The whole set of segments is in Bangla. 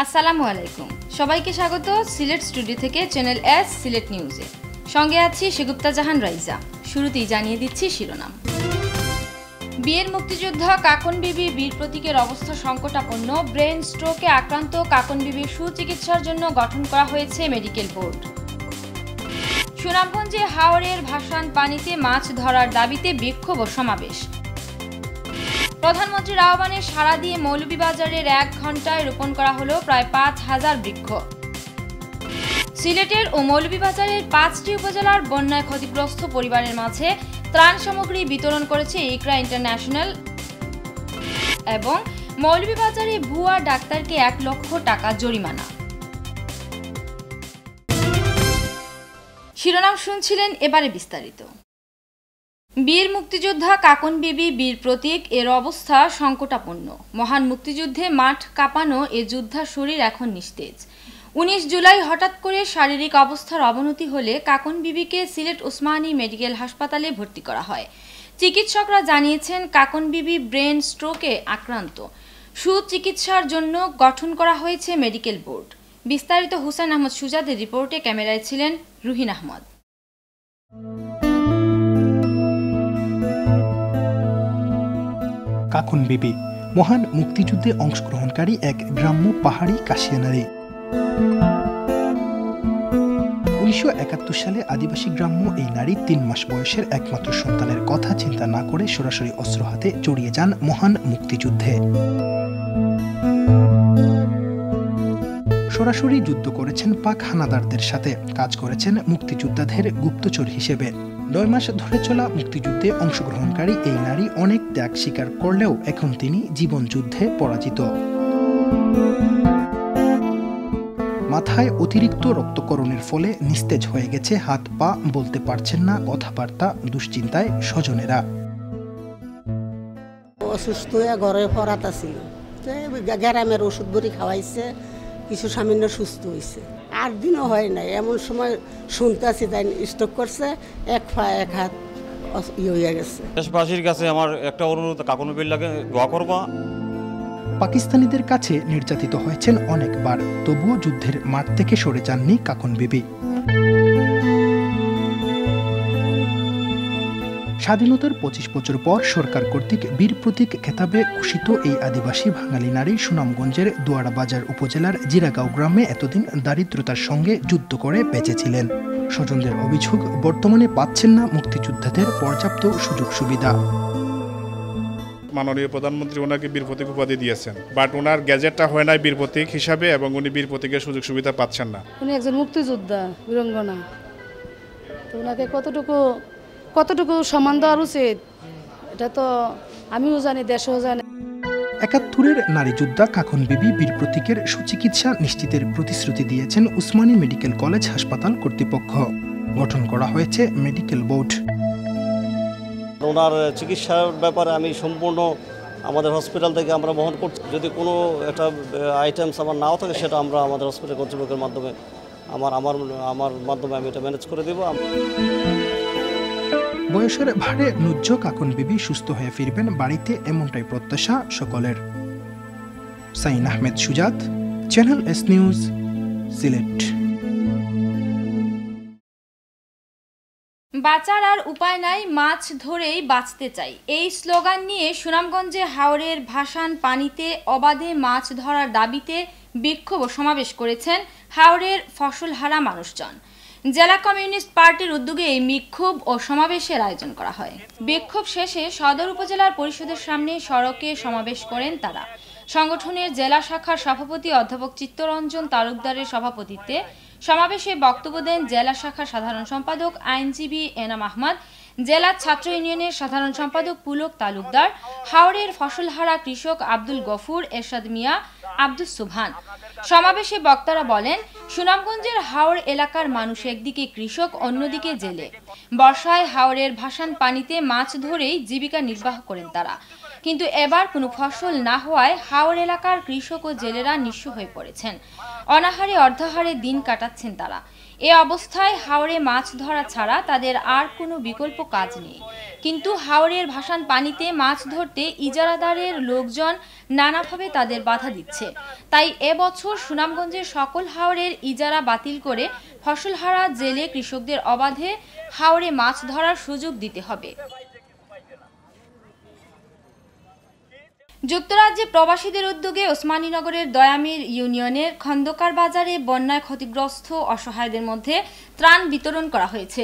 আসসালামু আলাইকুম, সবাইকে স্বাগত সিলেট স্টুডিও থেকে চ্যানেল এস সিলেট নিউজে। সঙ্গে আছি সেগুপ্তা জাহান রাইজা। শুরুতেই জানিয়ে দিচ্ছি শিরোনাম। বীর মুক্তিযোদ্ধা কাকন বিবি বীর প্রতীকের অবস্থা সংকটাপন্ন। ব্রেন স্ট্রোকে আক্রান্ত কাকন বিবির সুচিকিৎসার জন্য গঠন করা হয়েছে মেডিকেল বোর্ড। সুনামগঞ্জে হাওরের ভাসান পানিতে মাছ ধরার দাবিতে বিক্ষোভ ও সমাবেশ। প্রধানমন্ত্রীর আহ্বানে সাড়া দিয়ে মৌলভীবাজারের 1 ঘন্টায় রোপণ করা হলো প্রায় 5000 বৃক্ষ। সিলেটের ও মৌলভীবাজারের 5টি উপজেলার বন্যায় ক্ষতিগ্রস্ত পরিবারের মাঝে ত্রাণ সামগ্রী বিতরণ করেছে ইকরা ইন্টারন্যাশনাল। এবং মৌলভীবাজারে ভুয়া ডাক্তারকে 1 লক্ষ টাকা জরিমানা। শিরোনাম শুনছিলেন, এবারে বিস্তারিত। বীর মুক্তিযোদ্ধা কাকন বিবি বীর প্রতীক এর অবস্থা সংকটাপন্ন। মহান মুক্তিযুদ্ধে মাঠ কাঁপানো এ যোদ্ধা শরীর এখন নিস্তেজ। 19 জুলাই হঠাৎ করে শারীরিক অবস্থার অবনতি হলে কাকন বিবিকে সিলেট ওসমানী মেডিকেল হাসপাতালে ভর্তি করা হয়। চিকিৎসকরা জানিয়েছেন কাকন বিবি ব্রেন স্ট্রোকে আক্রান্ত। সুচিকিৎসার জন্য গঠন করা হয়েছে মেডিকেল বোর্ড। বিস্তারিত হুসেন আহমদ সুজাদের রিপোর্টে ক্যামেরায় ছিলেন রুহিন আহমদ। কাকন বিবি মহান মুক্তিযুদ্ধে অংশগ্রহণকারী এক গ্রাম্য পাহাড়ি কাশিয়া নারী। 1971 সালে আদিবাসী গ্রাম্য এই নারী 3 মাস বয়সের একমাত্র সন্তানের কথা চিন্তা না করে সরাসরি অস্ত্র হাতে জড়িয়ে যান মহান মুক্তিযুদ্ধে। সরাসরি যুদ্ধ করেছেন পাক হানাদারদের সাথে, কাজ করেছেন মুক্তিযোদ্ধাদের গুপ্তচর হিসেবে। 9 মাস ধরে চলা মুক্তিযুদ্ধে অংশগ্রহণকারী এই নারী অনেক ত্যাগ স্বীকার করলেও এখন তিনি জীবন যুদ্ধে পরাজিত। মাথায় অতিরিক্ত রক্তকরণের ফলে নিস্তেজ হয়ে গেছে হাত পা, বলতে পারছেন না কথাবার্তা। দুশ্চিন্তায় স্বজনেরা। অসুস্থ হয়ে ঘরে পড়াতা ছিল, গ্রামের ওষুধ বড়ি খাওয়াইছে, কিছু সামান্য সুস্থ হয়েছে। 8 দিনও হয় নাই, এমন সময় শুনতে আছি তাই স্ট্রোক করছে, 1 পা 1 হাত হয়ে গেছে। দেশবাসীর কাছে আমার একটা অনুরোধ, কাকন বিবির লাগে দোয়া করবা। পাকিস্তানিদের কাছে নির্যাতিত হয়েছেন অনেকবার, তবুও যুদ্ধের মাঠ থেকে সরে যাননি কাকন বিবি। স্বাধীনতার 25 বছর পর সরকার কর্তৃক বীর প্রতীক খেতাবে ঘোষিত এই আদিবাসী বাঙালি নারী সুনামগঞ্জের দোয়ারাবাজার উপজেলার জিরাগাঁও গ্রামে এতদিন দারিদ্রতার সঙ্গে যুদ্ধ করে বেঁচেছিলেন। স্বজনদের অভিযোগ, বর্তমানে পাচ্ছেন না মুক্তিযোদ্ধাদের পর্যাপ্ত সুযোগ সুবিধা। মাননীয় প্রধানমন্ত্রী ওনাকে বীর প্রতীক উপাধি দিয়েছেন, বাট ওনার গ্যাজেটটা হয় নাই বীর প্রতীক হিসাবে, এবং উনি বীর প্রতীকের সুযোগ সুবিধা পাচ্ছেন না। উনি একজন মুক্তিযোদ্ধা, বীরাঙ্গনা, তো ওনাকে কতটুকু সম্মান দেওয়া উচিত এটা তো আমিও জানি, দেশও জানে। 71-এর নারী যোদ্ধা কাকন বিবি বীর প্রতীকের সুচিকিৎসা নিশ্চিতের প্রতিশ্রুতি দিয়েছেন উসমানী মেডিকেল কলেজ হাসপাতাল কর্তৃপক্ষ। গঠন করা হয়েছে মেডিকেল বোর্ড। ওনার চিকিৎসার ব্যাপারে আমি সম্পূর্ণ আমাদের হসপিটাল থেকে আমরা বহন করছি। যদি কোনো একটা আইটেমস আমার নাও থাকে সেটা আমরা আমাদের হসপিটাল কর্তৃপক্ষের মাধ্যমে আমার মাধ্যমে আমি এটা ম্যানেজ করে দেব। বয়সের ভারে নুজ্জ কাকন বিবি সুস্থ হয়ে ফিরবেন বাড়িতে, এমনটাই প্রত্যাশা সকলের। সাইন আহমেদ সুজাত, চ্যানেল এস নিউজ, সিলেট। বাঁচার আর উপায় নাই, মাছ ধরেই বাঁচতে চাই, এই স্লোগান নিয়ে সুনামগঞ্জে হাওরের ভাসান পানিতে অবাধে মাছ ধরার দাবিতে বিক্ষোভ ও সমাবেশ করেছেন হাওরের ফসলহারা মানুষজন। জেলা কমিউনিস্ট পার্টির উদ্যোগে এই বিক্ষোভ ও সমাবেশের আয়োজন করা হয়। বিক্ষোভ শেষে সদর উপজেলার পরিষদের সামনে সড়কে সমাবেশ করেন তারা। সংগঠনের জেলা শাখার সভাপতি অধ্যাপক চিত্তরঞ্জন তালুকদারের সভাপতিত্বে সমাবেশে বক্তব্য দেন জেলা শাখার সাধারণ সম্পাদক আইনজীবী এনাম আহমদ, জেলা ছাত্র ইউনিয়নের সাধারণ সম্পাদক পুলক তালুকদার, হাওরের ফসলহারা কৃষক আব্দুল গফুর, এরশাদ মিয়া, আব্দুস সুবহান। সমাবেশে বক্তারা বলেন, সুনামগঞ্জের হাওর এলাকার মানুষ একদিকে কৃষক, অন্যদিকে জেলে। বর্ষায় হাওরের ভাসান পানিতে মাছ ধরেই জীবিকা নির্বাহ করেন তারা। কিন্তু এবার কোনো ফসল না হওয়ায় হাওর এলাকার কৃষক ও জেলেরা নিঃস্ব হয়ে পড়েছেন। অনাহারে অর্ধাহারে দিন কাটাচ্ছেন তারা। এ অবস্থায় হাওরে মাছ ধরা ছাড়া তাদের আর কোনো বিকল্প কাজ নেই। কিন্তু হাওরের ভাসান পানিতে মাছ ধরতে ইজারাদারের লোকজন নানাভাবে তাদের বাধা দিচ্ছে। তাই এবছর সুনামগঞ্জের সকল হাওরের ইজারা বাতিল করে ফসলহারা জেলে কৃষকদের অবাধে হাওরে মাছ ধরার সুযোগ দিতে হবে। যুক্তরাজ্যে প্রবাসীদের উদ্যোগে ওসমানীনগরের দয়ামির ইউনিয়নের খন্দকার বাজারে বন্যায় ক্ষতিগ্রস্ত অসহায়দের মধ্যে ত্রাণ বিতরণ করা হয়েছে।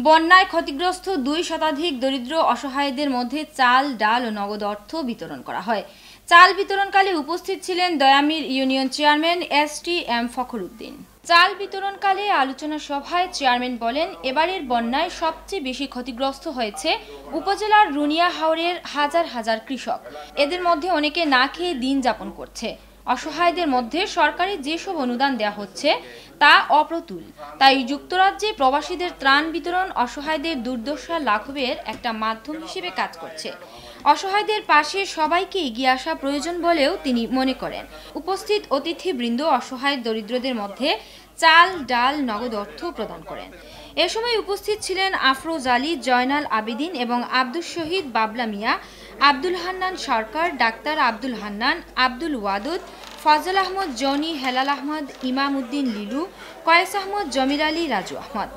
বন্যায় ক্ষতিগ্রস্ত 2 শতাধিক দরিদ্র অসহায়দের মধ্যে চাল, ডাল ও নগদ অর্থ বিতরণ করা হয়। চাল বিতরণকালে উপস্থিত ছিলেন দয়ামির ইউনিয়ন চেয়ারম্যান STM ফখরুদ্দিন। চাল বিতরণকালে আলোচনা সভায় চেয়ারম্যান বলেন, এবারের বন্যায় সবচেয়ে বেশি ক্ষতিগ্রস্ত হয়েছে উপজেলার রুনিয়া হাওরের হাজার হাজার কৃষক। এদের মধ্যে অনেকে না খেয়ে দিন যাপন করছে। অসহায়দের মধ্যে সরকারি যেসব অনুদান দেওয়া হচ্ছে তা অপ্রতুল। তাই যুক্তরাজ্যে প্রবাসীদের ত্রাণ বিতরণ অসহায়দের দুর্দশা লাঘবের একটা মাধ্যম হিসেবে কাজ করছে। অসহায়দের পাশে সবাইকে এগিয়ে আসা প্রয়োজন বলেও তিনি মনে করেন। উপস্থিত অতিথিবৃন্দ অসহায় দরিদ্রদের মধ্যে চাল, ডাল, নগদ অর্থ প্রদান করেন। এ সময় উপস্থিত ছিলেন আফরোজ আলী, জয়নাল আবেদিন এবং আব্দুল শহীদ বাবলা মিয়া, আব্দুল হান্নান সরকার, ডাক্তার আব্দুল হান্নান, আব্দুল ওয়াদুদ, ফজল আহমদ জনি, হেলাল আহমদ, ইমাম উদ্দিন লিলু, কয়েস আহমদ, জমির আলী, রাজু আহমদ।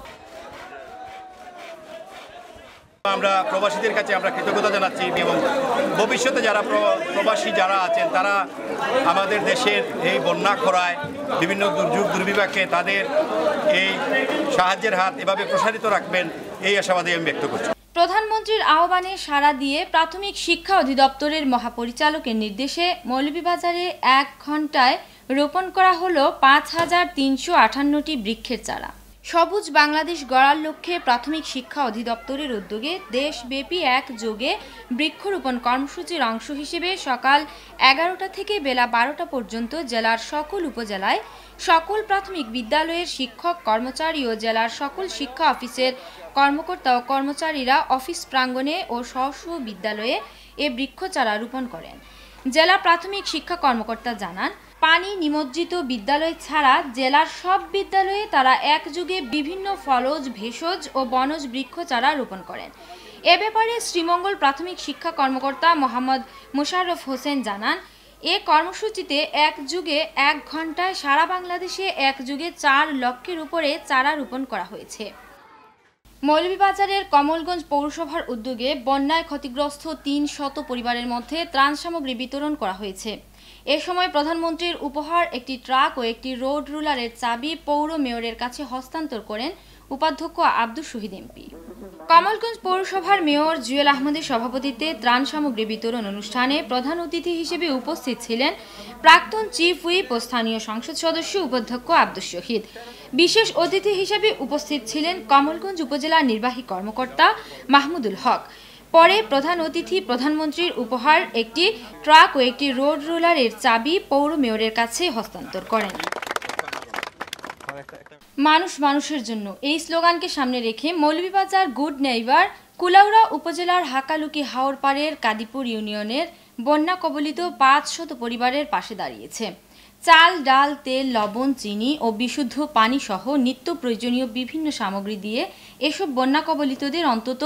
আমরা প্রবাসীদের কাছে আমরা কৃতজ্ঞতা জানাচ্ছি এবং ভবিষ্যতে যারা প্রবাসী যারা আছেন তারা আমাদের দেশের এই বন্যা খরায় বিভিন্ন দুর্যোগ দুর্বিপাকে তাদের এই সাহায্যের হাত এভাবে প্রসারিত রাখবেন, এই আশাবাদী আমি ব্যক্ত করছি। প্রধানমন্ত্রীর আহ্বানে সাড়া দিয়ে প্রাথমিক শিক্ষা অধিদপ্তরের মহাপরিচালকের নির্দেশে মৌলভীবাজারে 1 ঘন্টায় রোপণ করা হলো 5358টি বৃক্ষের চারা। সবুজ বাংলাদেশ গড়ার লক্ষ্যে প্রাথমিক শিক্ষা অধিদপ্তরের উদ্যোগে দেশব্যাপী একযোগে বৃক্ষরোপণ কর্মসূচির অংশ হিসেবে সকাল 11টা থেকে বেলা 12টা পর্যন্ত জেলার সকল উপজেলায় সকল প্রাথমিক বিদ্যালয়ের শিক্ষক কর্মচারী ও জেলার সকল শিক্ষা অফিসের কর্মকর্তা ও কর্মচারীরা অফিস প্রাঙ্গণে ও স্ব বিদ্যালয়ে এ বৃক্ষচারা রোপণ করেন। জেলা প্রাথমিক শিক্ষা কর্মকর্তা জানান, পানি নিমজ্জিত বিদ্যালয় ছাড়া জেলার সব বিদ্যালয়ে তারা একযোগে বিভিন্ন ফলজ, ভেষজ ও বনজ বৃক্ষচারা রোপণ করেন। এ ব্যাপারে শ্রীমঙ্গল প্রাথমিক শিক্ষা কর্মকর্তা মোহাম্মদ মোশাররফ হোসেন জানান, এ কর্মসূচিতে একযোগে 1 ঘন্টায় সারা বাংলাদেশে একযোগে 4 লক্ষের উপরে চারা রোপণ করা হয়েছে। মৌলভীবাজারের কমলগঞ্জ পৌরসভার উদ্যোগে বন্যায় ক্ষতিগ্রস্ত 300 পরিবারের মধ্যে ত্রাণ সামগ্রী বিতরণ করা হয়েছে। এ সময় প্রধানমন্ত্রীর উপহার একটি ট্রাক ও একটি রোড রুলারের চাবি পৌর মেয়রের কাছে হস্তান্তর করেন উপাধ্যক্ষ আব্দুল শহীদ এমপি। কমলগঞ্জ পৌরসভার মেয়র জুয়েল আহমদের সভাপতিত্বে ত্রাণ সামগ্রী বিতরণ অনুষ্ঠানে প্রধান অতিথি হিসেবে উপস্থিত ছিলেন প্রাক্তন চিফ হুইপ ও স্থানীয় সংসদ সদস্য উপাধ্যক্ষ আব্দুল শহীদ। বিশেষ অতিথি হিসেবে উপস্থিত ছিলেন কমলগঞ্জ উপজেলা নির্বাহী কর্মকর্তা মাহমুদুল হক। পরে প্রধান অতিথি প্রধানমন্ত্রীর উপহার একটি ট্রাক ও একটি রোড রোলারের চাবি পৌর মেয়রের কাছে হস্তান্তর করেন। মানুষ মানুষের জন্য এই স্লোগানকে সামনে রেখে মৌলভীবাজার গুড নেইবার কুলাউড়া উপজেলার হাকালুকি হাওরপাড়ের কাদিপুর ইউনিয়নের বন্যা কবলিত 500 পরিবারের পাশে দাঁড়িয়েছে। চাল, ডাল, তেল, লবণ, চিনি ও বিশুদ্ধ পানি সহ নিত্য প্রয়োজনীয় বিভিন্ন সামগ্রী দিয়ে এসব বন্যা কবলিতদের অন্তত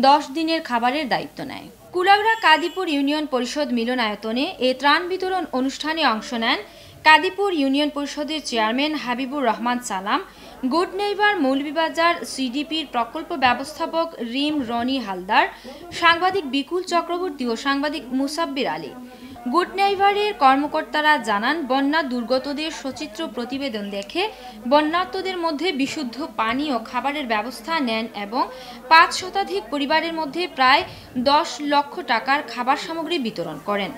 10 দিনের খাবারের দায়িত্ব নেয়। কুলাউড়া কাদিপুর ইউনিয়ন পরিষদ মিলনায়তনে এ ত্রাণ বিতরণ অনুষ্ঠানে অংশ নেন কাদিপুর ইউনিয়ন পরিষদের চেয়ারম্যান হাবিবুর রহমান সালাম, গুড নেইবার মৌলভীবাজার সিডিপির প্রকল্প ব্যবস্থাপক রিম রনি হালদার, সাংবাদিক বিকুল চক্রবর্তী ও সাংবাদিক মুসাব্বির আলী। গুড নেইবারের কর্মকর্তারা জানান, বন্যা দুর্গতদের সচিত্র প্রতিবেদন দেখে বন্যার্তদের মধ্যে বিশুদ্ধ পানি ও খাবারের ব্যবস্থা নেন এবং 5 শতাধিক পরিবারের মধ্যে প্রায় 10 লক্ষ টাকার খাবার সামগ্রী বিতরণ করেন।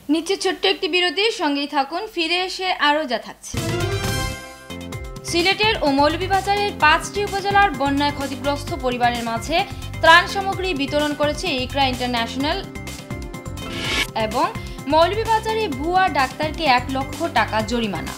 নিচে ছোট্ট একটি বিরতির সঙ্গেই থাকুন, ফিরে এসে আরও যা থাকছে। সিলেটের ও মৌলভীবাজারের 5টি উপজেলার বন্যায় ক্ষতিগ্রস্ত পরিবারের মাঝে ত্রাণ সামগ্রী বিতরণ করেছে ইকরা ইন্টারন্যাশনাল এবং মৌলভীবাজারে ভুয়া ডাক্তারকে 1 লক্ষ টাকা জরিমানা।